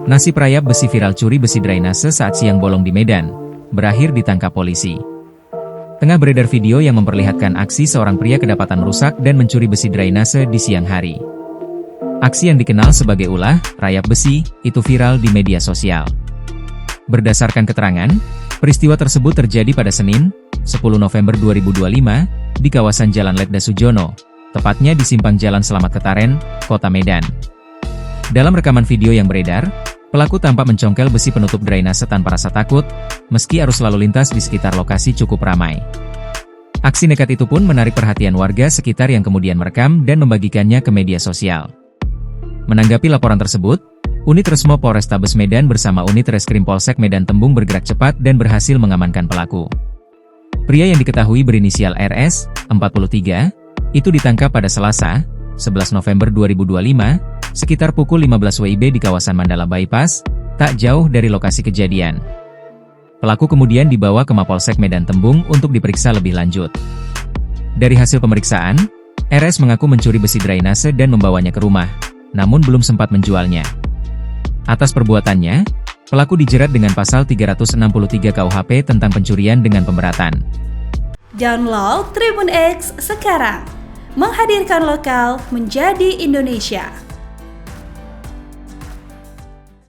Nasib rayap besi viral curi besi drainase saat siang bolong di Medan, berakhir ditangkap polisi. Tengah beredar video yang memperlihatkan aksi seorang pria kedapatan merusak dan mencuri besi drainase di siang hari. Aksi yang dikenal sebagai ulah, rayap besi, itu viral di media sosial. Berdasarkan keterangan, peristiwa tersebut terjadi pada Senin, 10 November 2025, di kawasan Jalan Letda Sujono, tepatnya di Simpang Jalan Selamat Ketaren, Kota Medan. Dalam rekaman video yang beredar, pelaku tampak mencongkel besi penutup drainase tanpa rasa takut, meski arus lalu lintas di sekitar lokasi cukup ramai. Aksi nekat itu pun menarik perhatian warga sekitar yang kemudian merekam dan membagikannya ke media sosial. Menanggapi laporan tersebut, Unit Resmo Polrestabes Medan bersama Unit Reskrim Polsek Medan Tembung bergerak cepat dan berhasil mengamankan pelaku. Pria yang diketahui berinisial RS, 43, itu ditangkap pada Selasa, 11 November 2025, sekitar pukul 15 WIB di kawasan Mandala Bypass, tak jauh dari lokasi kejadian. Pelaku kemudian dibawa ke Mapolsek Medan Tembung untuk diperiksa lebih lanjut. Dari hasil pemeriksaan, RS mengaku mencuri besi drainase dan membawanya ke rumah, namun belum sempat menjualnya. Atas perbuatannya, pelaku dijerat dengan pasal 363 KUHP tentang pencurian dengan pemberatan. Download Tribun X sekarang, menghadirkan lokal menjadi Indonesia.